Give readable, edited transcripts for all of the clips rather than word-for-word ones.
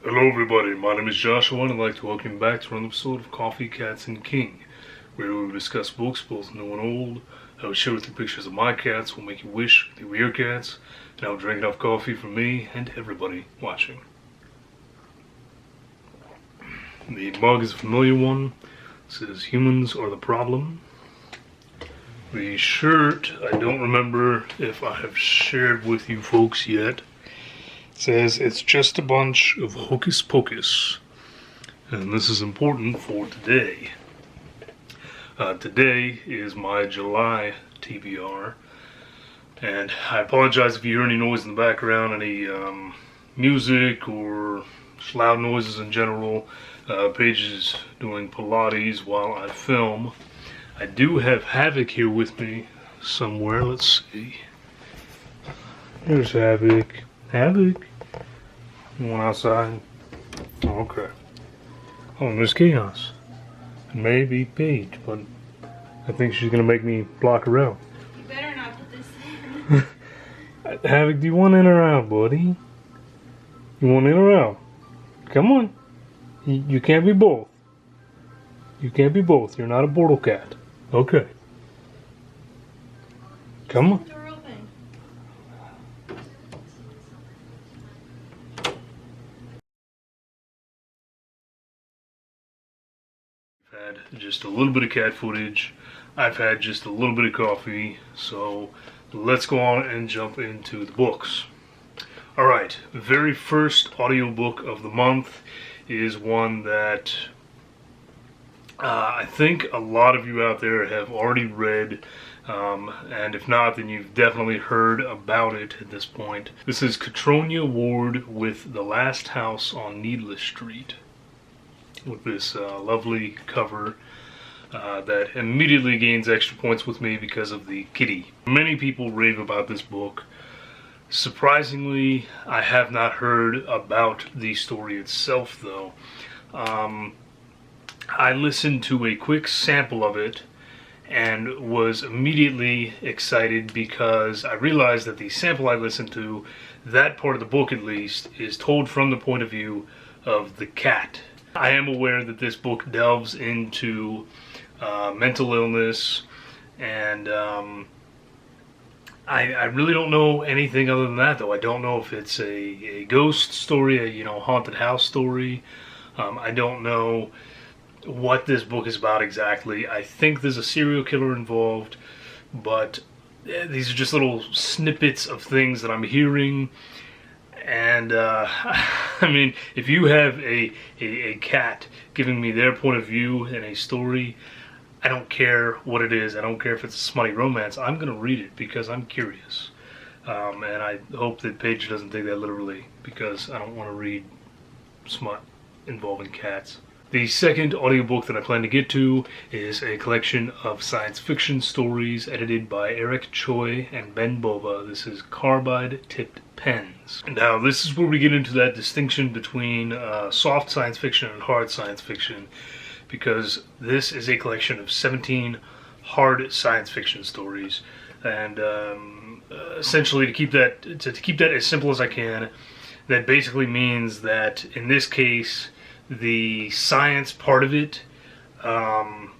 Hello everybody, my name is Joshua and I'd like to welcome you back to another episode of Coffee, Cats, and King, where we will discuss books both new and old. I will share with you pictures of my cats, will make you wish they were your cats, and I will drink enough coffee for me and everybody watching. The mug is a familiar one. It says, "Humans are the problem." The shirt, I don't remember if I have shared with you folks yet. Says it's just a bunch of Hocus Pocus, and this is important for today. Today is my July TBR, and I apologize if you hear any noise in the background, any music or loud noises in general. Paige is doing Pilates while I film. I do have Havoc here with me somewhere. Let's see. There's Havoc. Havoc? You want outside? Oh, okay. Oh, and there's Chaos. Maybe Paige, but I think she's gonna make me block her out. You better not put this in. Havoc, do you want in or out, buddy? You want in or out? Come on. You can't be both. You can't be both. You're not a border cat. Okay. Come on. I've had just a little bit of cat footage. I've had just a little bit of coffee. So let's go on and jump into the books. Alright, the very first audiobook of the month is one that I think a lot of you out there have already read, and if not, then you've definitely heard about it at this point. This is Catronia Ward with The Last House on Needless Street, with this lovely cover that immediately gains extra points with me because of the kitty. Many people rave about this book. Surprisingly, I have not heard about the story itself, though. I listened to a quick sample of it and was immediately excited because I realized that the sample I listened to, that part of the book at least, is told from the point of view of the cat. I am aware that this book delves into mental illness, and I really don't know anything other than that, though. I don't know if it's a ghost story, a haunted house story. I don't know what this book is about exactly. I think there's a serial killer involved, but these are just little snippets of things that I'm hearing. And I mean, if you have a cat giving me their point of view in a story, I don't care what it is. I don't care if it's a smutty romance. I'm going to read it because I'm curious. And I hope that Paige doesn't take that literally, because I don't want to read smut involving cats. The second audiobook that I plan to get to is a collection of science fiction stories edited by Eric Choi and Ben Bova. This is Carbide Tipped Pens. Now, this is where we get into that distinction between soft science fiction and hard science fiction, because this is a collection of 17 hard science fiction stories. And essentially, to keep that as simple as I can, that basically means that in this case, the science part of it,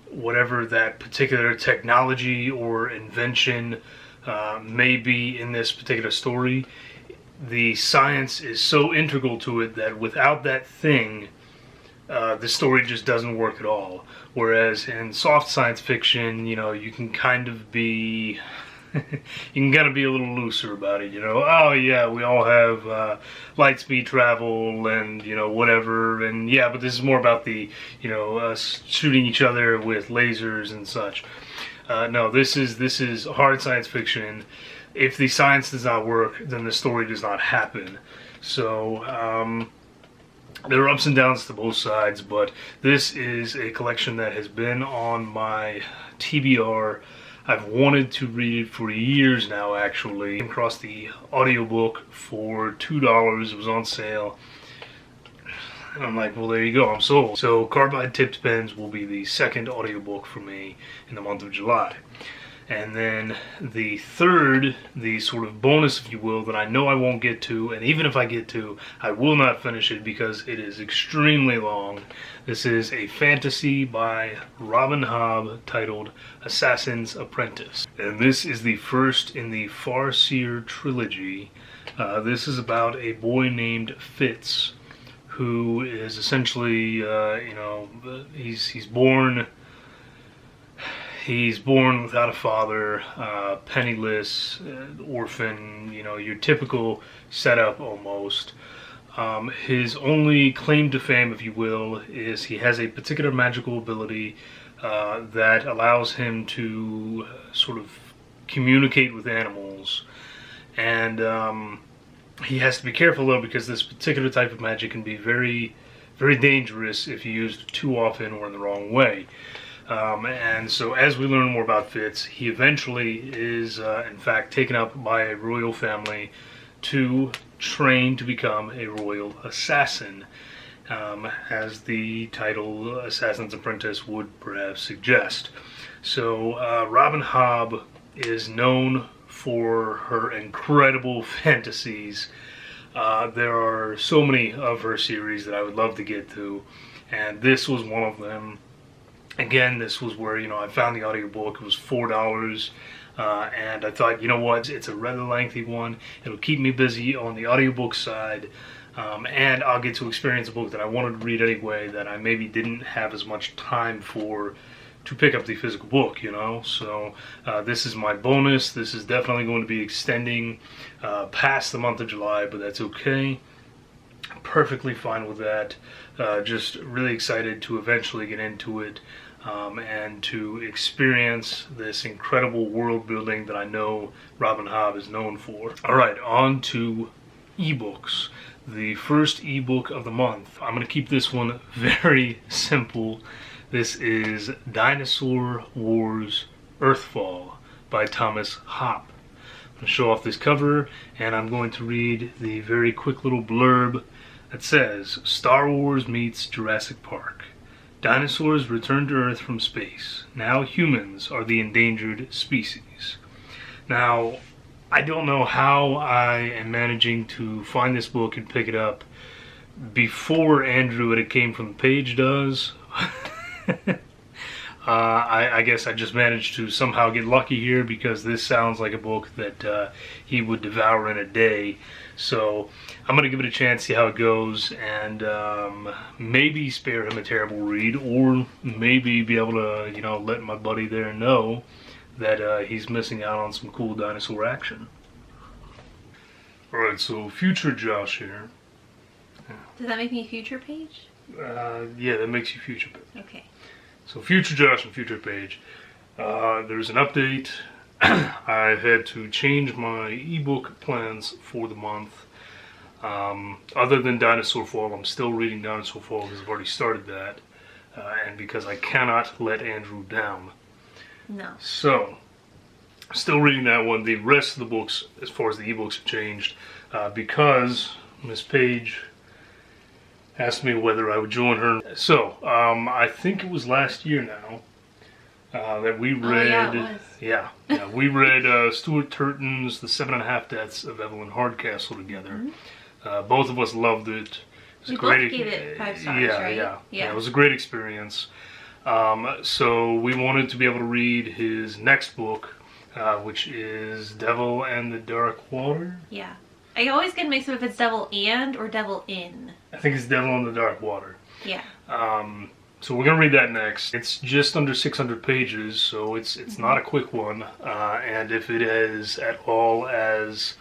whatever that particular technology or invention may be in this particular story, the science is so integral to it that without that thing, the story just doesn't work at all. Whereas in soft science fiction, you can kind of be a little looser about it, oh yeah, we all have light speed travel and whatever, and yeah, but this is more about the us shooting each other with lasers and such. No, this is hard science fiction. If the science does not work, then the story does not happen. So there are ups and downs to both sides, but this is a collection that has been on my TBR. I've wanted to read it for years now, actually. I came across the audiobook for $2. It was on sale. And I'm like, well, there you go, I'm sold. So Carbide Tipped Pens will be the second audiobook for me in the month of July. And then the third, the sort of bonus, if you will, that I know I won't get to, and even if I get to, I will not finish it because it is extremely long. This is a fantasy by Robin Hobb titled Assassin's Apprentice. And this is the first in the Farseer trilogy. This is about a boy named Fitz, who is essentially, he's born without a father, penniless, orphan, your typical setup almost. His only claim to fame, if you will, is he has a particular magical ability that allows him to sort of communicate with animals. And he has to be careful, though, because this particular type of magic can be very, very dangerous if used too often or in the wrong way. And so as we learn more about Fitz, he eventually is, in fact, taken up by a royal family to train to become a royal assassin, as the title Assassin's Apprentice would perhaps suggest. So Robin Hobb is known for her incredible fantasies. There are so many of her series that I would love to get to, and this was one of them. Again, this was where, I found the audiobook. It was $4. And I thought, you know what, it's a rather lengthy one. It'll keep me busy on the audiobook side. And I'll get to experience a book that I wanted to read anyway that I maybe didn't have as much time for to pick up the physical book, So this is my bonus. This is definitely going to be extending past the month of July, but that's okay. Perfectly fine with that. Just really excited to eventually get into it and to experience this incredible world building that I know Robin Hobb is known for. Alright, on to ebooks. The first ebook of the month. I'm going to keep this one very simple. This is Dinosaur Wars Earthfall by Thomas Hoppe. I'm going to show off this cover, and I'm going to read the very quick little blurb that says, Star Wars meets Jurassic Park. Dinosaurs return to Earth from space. Now humans are the endangered species. Now, I don't know how I am managing to find this book and pick it up before Andrew at It Came From the Page does. I guess I just managed to somehow get lucky here because this sounds like a book that he would devour in a day. So I'm going to give it a chance, see how it goes, and maybe spare him a terrible read, or maybe be able to, let my buddy there know that he's missing out on some cool dinosaur action. Alright, so future Josh here. Does that make me future page? Yeah, that makes you future page. Okay. So future Josh and future page. There's an update. I had to change my ebook plans for the month. Other than Dinosaur Fall, I'm still reading Dinosaur Fall because I've already started that. And because I cannot let Andrew down. No. So, still reading that one. The rest of the books, as far as the ebooks, have changed because Miss Page asked me whether I would join her. So, I think it was last year now that we read. Yeah, we read Stuart Turton's The 7.5 Deaths of Evelyn Hardcastle together. Mm-hmm. Both of us loved it. We both gave it 5 stars, right? Yeah, it was a great experience. So we wanted to be able to read his next book, which is Devil and the Dark Water. Yeah. I always get mixed up if it's Devil and or Devil in. I think it's Devil in the Dark Water. Yeah. So we're going to read that next. It's just under 600 pages, so it's not a quick one. And if it is at all as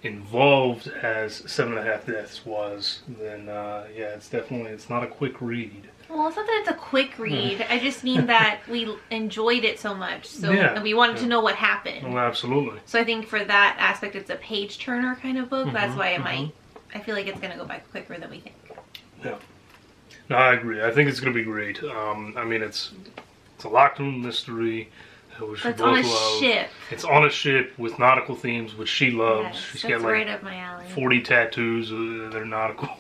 involved as 7.5 Deaths was, then it's not a quick read. Well, it's not that it's a quick read. I just mean that we enjoyed it so much, and we wanted to know what happened. Well, absolutely. So I think for that aspect, it's a page turner kind of book. That's why I feel like it's going to go by quicker than we think. Yeah. No, I agree. I think it's going to be great. I mean, it's a locked room mystery, which we it's both on a love. ship. It's on a ship with nautical themes, which she loves. Yes, She's that's got right up my alley. 40 tattoos that are nautical.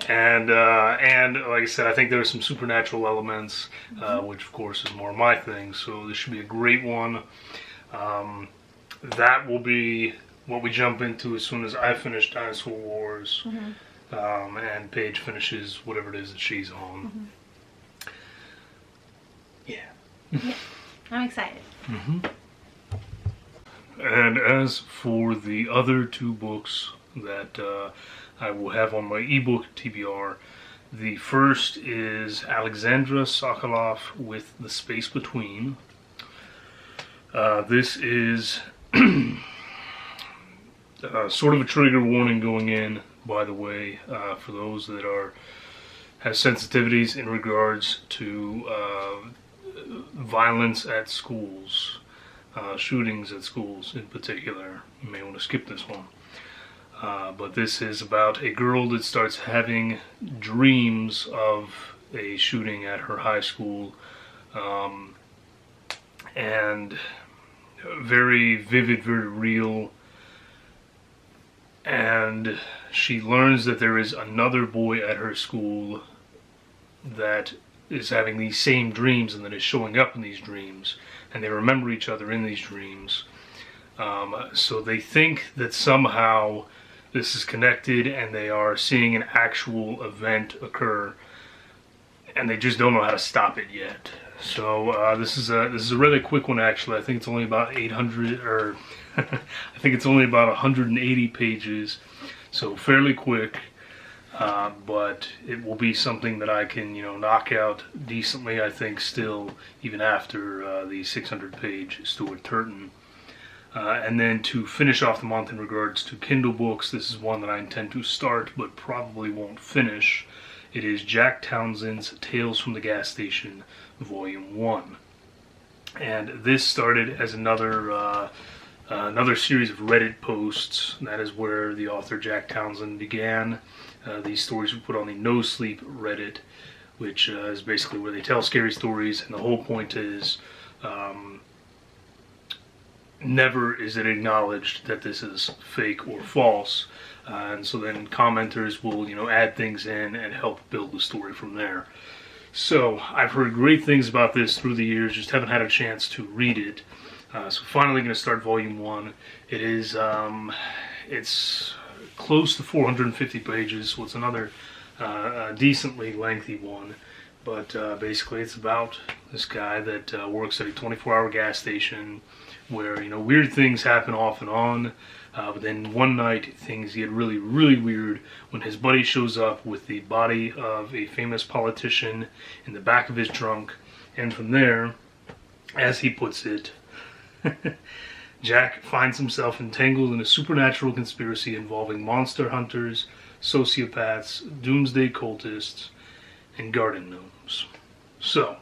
And like I said, I think there are some supernatural elements, which of course is more my thing. So this should be a great one. That will be what we jump into as soon as I finish Dinosaur Wars, and Paige finishes whatever it is that she's on. Yeah, I'm excited. And as for the other two books that I will have on my ebook TBR, the first is Alexandra Sokolov with The Space Between. This is sort of a trigger warning going in, by the way, for those that have sensitivities in regards to violence at schools, shootings at schools in particular. You may want to skip this one. But this is about a girl that starts having dreams of a shooting at her high school, and very vivid, very real. And she learns that there is another boy at her school that is having these same dreams and that is showing up in these dreams, and they remember each other in these dreams. So they think that somehow this is connected and they are seeing an actual event occur, and they just don't know how to stop it yet. So this is a really quick one, actually. I think it's only about 800, or I think it's only about 180 pages, so fairly quick. But it will be something that I can, knock out decently, I think, still, even after the 600-page Stuart Turton. And then to finish off the month in regards to Kindle books, this is one that I intend to start, but probably won't finish. It is Jack Townsend's Tales from the Gas Station, Volume 1. And this started as another series of Reddit posts. That is where the author Jack Townsend began. These stories were put on the No Sleep Reddit, which is basically where they tell scary stories, and the whole point is never is it acknowledged that this is fake or false. And so then commenters will, add things in and help build the story from there. So I've heard great things about this through the years, just haven't had a chance to read it. So finally going to start Volume 1. It is, it's close to 450 pages, so it's another decently lengthy one. But basically it's about this guy that works at a 24-hour gas station where, weird things happen off and on. But then one night things get really, really weird when his buddy shows up with the body of a famous politician in the back of his trunk. And from there, as he puts it, Jack finds himself entangled in a supernatural conspiracy involving monster hunters, sociopaths, doomsday cultists, and garden gnomes. So,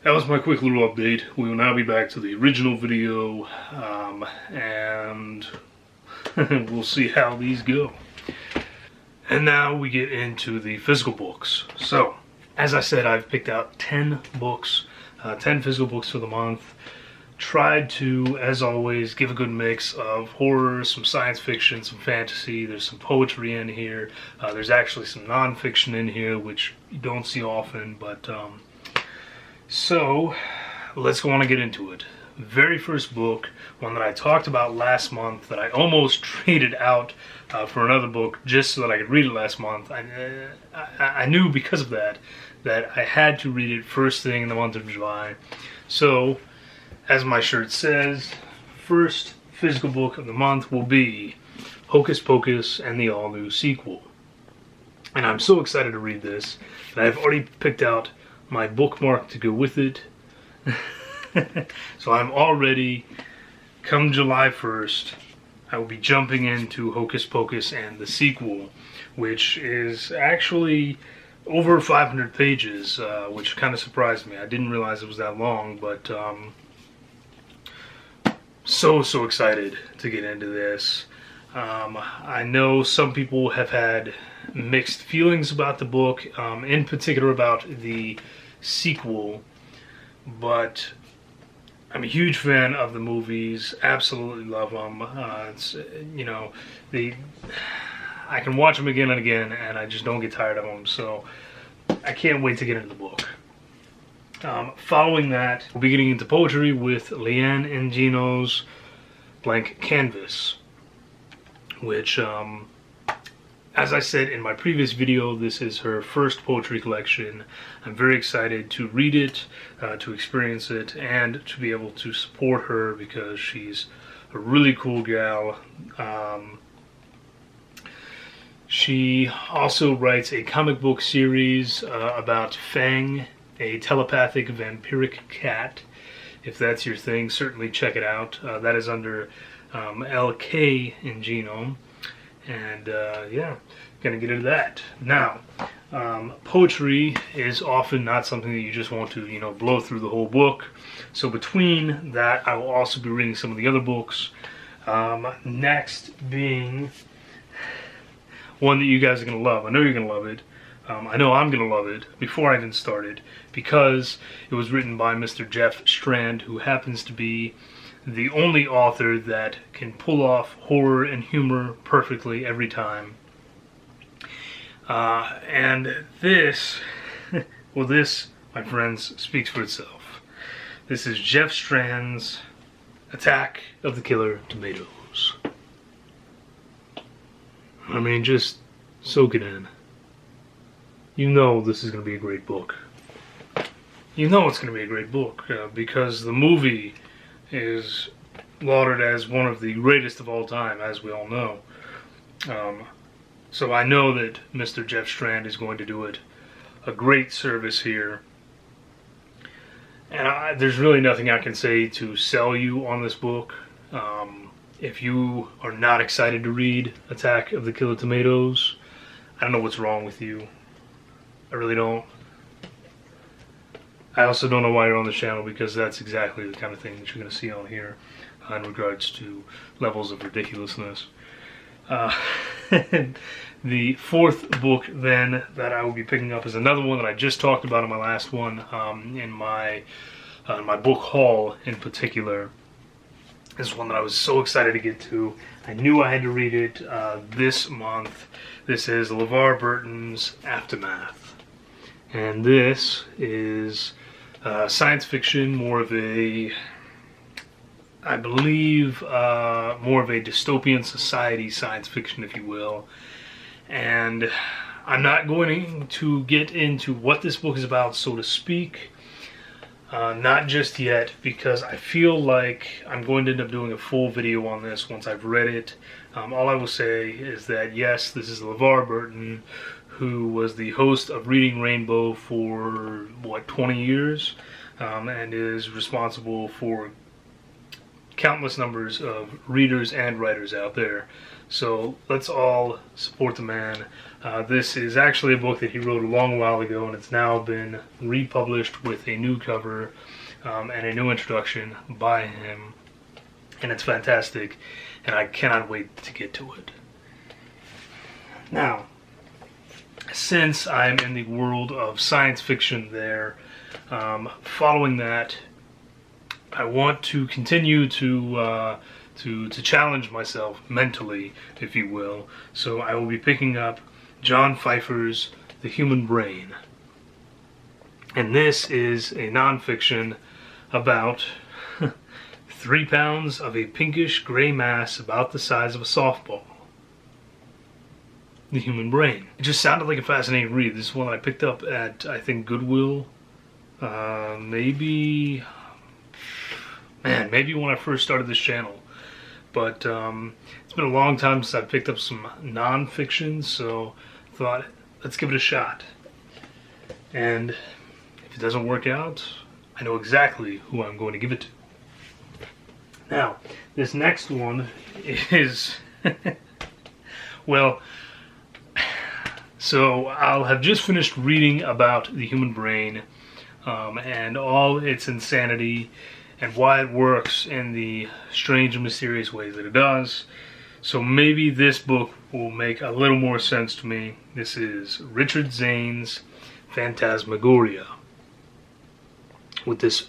that was my quick little update. We will now be back to the original video, and we'll see how these go. And now we get into the physical books. So, as I said, I've picked out 10 books, 10 physical books for the month. Tried to, as always, give a good mix of horror, some science fiction, some fantasy. There's some poetry in here. There's actually some nonfiction in here, which you don't see often, but so let's go on and get into it. Very first book, one that I talked about last month, that I almost traded out for another book just so that I could read it last month. I knew because of that I had to read it first thing in the month of July. So, as my shirt says, first physical book of the month will be Hocus Pocus and the all-new sequel. And I'm so excited to read this that I've already picked out my bookmark to go with it. So I'm all ready. Come July 1st, I will be jumping into Hocus Pocus and the sequel, which is actually over 500 pages, which kind of surprised me. I didn't realize it was that long, but so excited to get into this. I know some people have had mixed feelings about the book, in particular about the sequel, but I'm a huge fan of the movies. Absolutely love them. It's, I can watch them again and again, and I just don't get tired of them. So I can't wait to get into the book. Following that, we'll be getting into poetry with Leanne and Gino's Blank Canvas, which, as I said in my previous video, this is her first poetry collection. I'm very excited to read it, to experience it, and to be able to support her because she's a really cool gal. She also writes a comic book series about Fang, a telepathic vampiric cat. If that's your thing, certainly check it out. That is under LK in Genome. And yeah, gonna get into that. Now, poetry is often not something that you just want to, you know, blow through the whole book. So between that, I will also be reading some of the other books. Next being one that you guys are gonna love. I know you're gonna love it. I know I'm going to love it before I even started because it was written by Mr. Jeff Strand, who happens to be the only author that can pull off horror and humor perfectly every time. And this, well, this, my friends, speaks for itself. This is Jeff Strand's Attack of the Killer Tomatoes. I mean, just soak it in. You know this is going to be a great book. You know it's going to be a great book because the movie is lauded as one of the greatest of all time, as we all know. So I know that Mr. Jeff Strand is going to do it a great service here. And there's really nothing I can say to sell you on this book. If you are not excited to read Attack of the Killer Tomatoes, I don't know what's wrong with you. I really don't. I also don't know why you're on the channel because that's exactly the kind of thing that you're going to see on here in regards to levels of ridiculousness. The fourth book then that I will be picking up is another one that I just talked about in my last one, in my book haul in particular. This is one that I was so excited to get to. I knew I had to read it this month. This is LeVar Burton's Aftermath. And this is science fiction, more of a, I believe, more of a dystopian society science fiction, if you will. And I'm not going to get into what this book is about, so to speak. Not just yet, because I feel like I'm going to end up doing a full video on this once I've read it. All I will say is that, yes, this is LeVar Burton, who was the host of Reading Rainbow for, what, 20 years? And is responsible for countless numbers of readers and writers out there. So let's all support the man. This is actually a book that he wrote a long while ago, and it's now been republished with a new cover and a new introduction by him. And it's fantastic, and I cannot wait to get to it. Now, since I'm in the world of science fiction there, following that, I want to continue to challenge myself mentally, if you will. So I will be picking up John Pfeiffer's The Human Brain. And this is a nonfiction about 3 pounds of a pinkish gray mass about the size of a softball. The Human Brain. It just sounded like a fascinating read. This is one that I picked up at, I think, Goodwill. Maybe when I first started this channel. But it's been a long time since I picked up some non-fiction, so I thought, let's give it a shot. And if it doesn't work out, I know exactly who I'm going to give it to. Now, this next one is, well, so I'll have just finished reading about the human brain and all its insanity and why it works in the strange and mysterious ways that it does. So maybe this book will make a little more sense to me. This is Richard Zane's Phantasmagoria, with this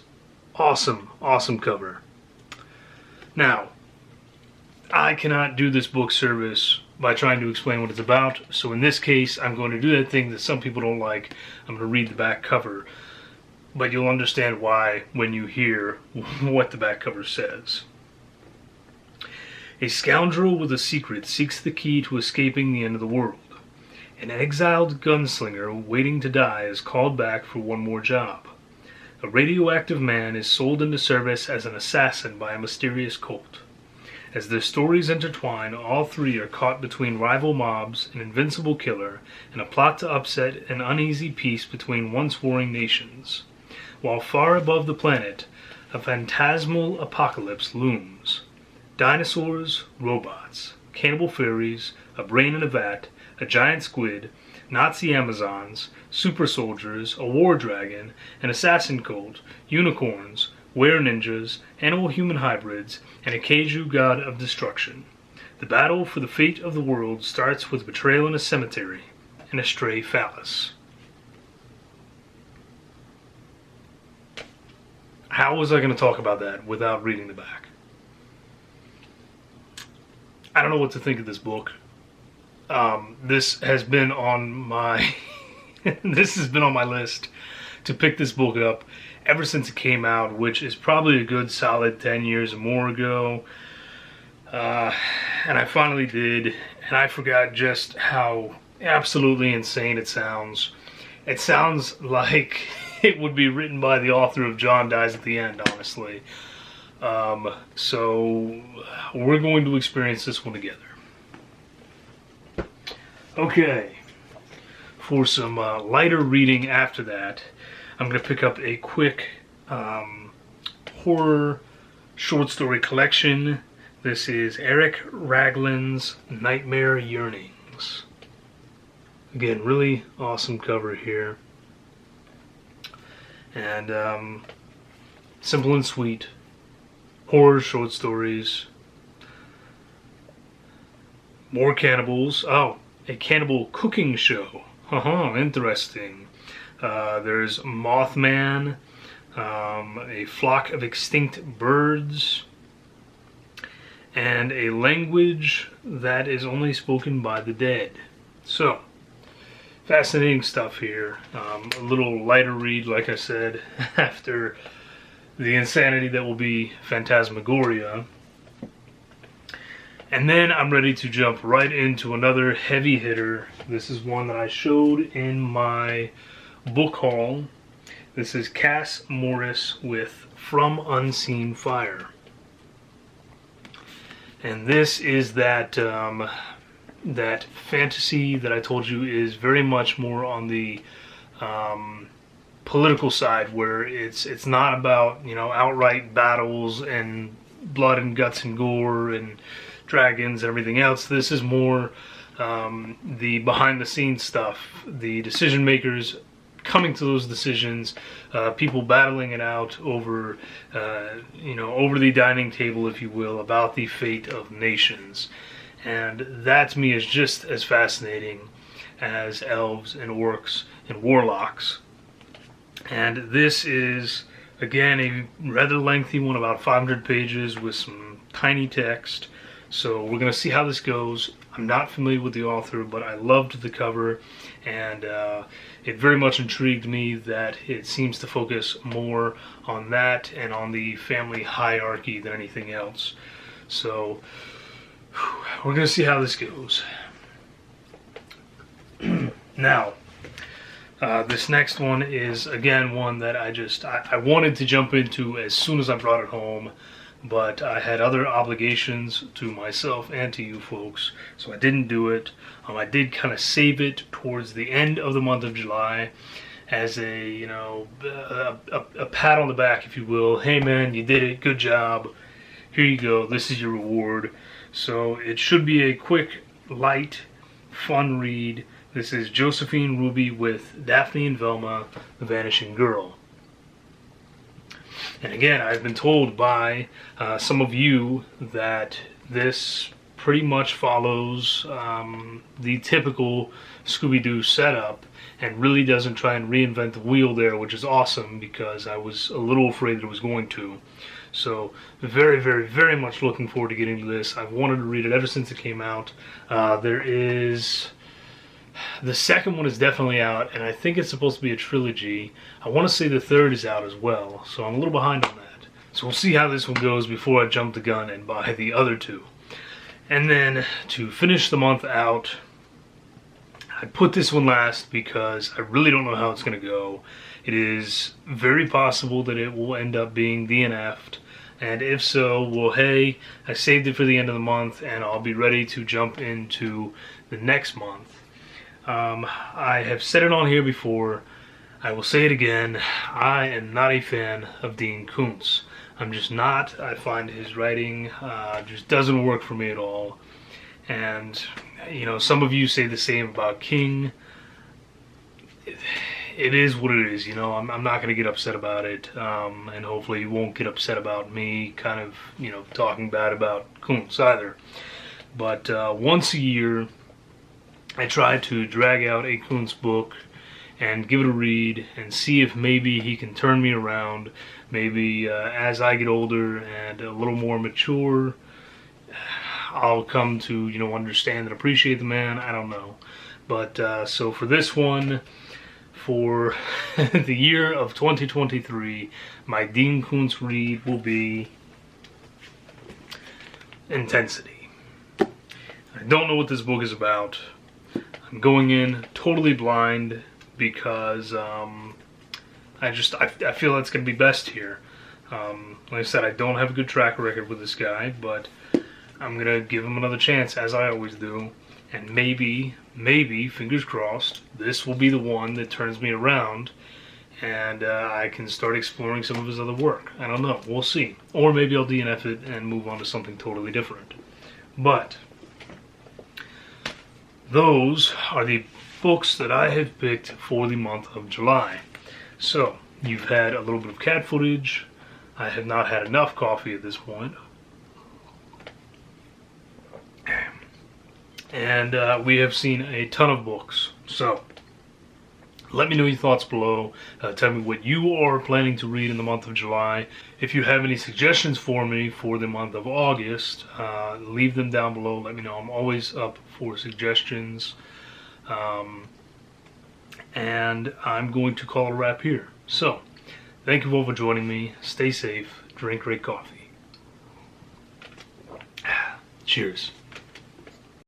awesome, awesome cover. Now, I cannot do this book service by trying to explain what it's about. So in this case, I'm going to do that thing that some people don't like. I'm going to read the back cover. But you'll understand why when you hear what the back cover says. A scoundrel with a secret seeks the key to escaping the end of the world. An exiled gunslinger waiting to die is called back for one more job. A radioactive man is sold into service as an assassin by a mysterious cult. As their stories intertwine, all three are caught between rival mobs, an invincible killer, and a plot to upset an uneasy peace between once warring nations. While far above the planet, a phantasmal apocalypse looms. Dinosaurs, robots, cannibal fairies, a brain in a vat, a giant squid, Nazi Amazons, super soldiers, a war dragon, an assassin cult, unicorns, were-ninjas, animal-human hybrids, and a kaiju god of destruction. The battle for the fate of the world starts with betrayal in a cemetery and a stray phallus. How was I going to talk about that without reading the back? I don't know what to think of this book. This has been on my this has been on my list to pick this book up ever since it came out, which is probably a good solid 10 years or more ago. And I finally did, and I forgot just how absolutely insane it sounds. It sounds like it would be written by the author of John Dies at the End, honestly. So we're going to experience this one together. Okay, for some lighter reading after that, I'm going to pick up a quick horror short story collection. This is Eric Ragland's Nightmare Yearnings. Again, really awesome cover here. And simple and sweet. Horror short stories. More cannibals. Oh, a cannibal cooking show. Interesting. There's Mothman, a flock of extinct birds, and a language that is only spoken by the dead. So, fascinating stuff here. A little lighter read, like I said, after the insanity that will be Phantasmagoria. And then I'm ready to jump right into another heavy hitter. This is one that I showed in my book haul. This is Cass Morris with From Unseen Fire. And this is that that fantasy that I told you is very much more on the political side, where it's not about, you know, outright battles and blood and guts and gore and dragons and everything else. This is more the behind the scenes stuff, the decision makers coming to those decisions, people battling it out over over the dining table, if you will, about the fate of nations. And that to me is just as fascinating as elves and orcs and warlocks. And this is, again, a rather lengthy one, about 500 pages with some tiny text. So we're going to see how this goes. I'm not familiar with the author, but I loved the cover, and it very much intrigued me that it seems to focus more on that and on the family hierarchy than anything else. So we're going to see how this goes. Now, this next one is, again, one that I wanted to jump into as soon as I brought it home, but I had other obligations to myself and to you folks, so I didn't do it. I did kind of save it towards the end of the month of July as a pat on the back, if you will. Hey man, you did it, good job. Here you go, this is your reward. So it should be a quick, light, fun read. This is Josephine Ruby with Daphne and Velma, The Vanishing Girl. And again, I've been told by some of you that this pretty much follows the typical Scooby-Doo setup and really doesn't try and reinvent the wheel there, which is awesome because I was a little afraid that it was going to. So very, very, very much looking forward to getting to this. I've wanted to read it ever since it came out. The second one is definitely out, and I think it's supposed to be a trilogy. I want to say the third is out as well, so I'm a little behind on that. So we'll see how this one goes before I jump the gun and buy the other two. And then to finish the month out, I put this one last because I really don't know how it's going to go. It is very possible that it will end up being DNF'd, and if so, well, hey, I saved it for the end of the month, and I'll be ready to jump into the next month. I have said it on here before. I will say it again. I am not a fan of Dean Koontz. I'm just not. I find his writing just doesn't work for me at all. And, you know, some of you say the same about King. It is what it is, you know. I'm not going to get upset about it. And hopefully you won't get upset about me kind of, you know, talking bad about Koontz either. But once a year, I try to drag out a Koontz book and give it a read and see if maybe he can turn me around. Maybe as I get older and a little more mature, I'll come to, you know, understand and appreciate the man. I don't know. But so for this one, for the year of 2023, my Dean Koontz read will be Intensity. I don't know what this book is about. I'm going in totally blind because I feel that's going to be best here. Like I said, I don't have a good track record with this guy, but I'm going to give him another chance, as I always do. And maybe, fingers crossed, this will be the one that turns me around and I can start exploring some of his other work. I don't know. We'll see. Or maybe I'll DNF it and move on to something totally different. But those are the books that I have picked for the month of July. So, you've had a little bit of cat footage. I have not had enough coffee at this point. And we have seen a ton of books. So, let me know your thoughts below. Tell me what you are planning to read in the month of July. If you have any suggestions for me for the month of August, leave them down below. Let me know. I'm always up for suggestions. And I'm going to call it a wrap here. So, thank you all for joining me. Stay safe. Drink great coffee. Cheers.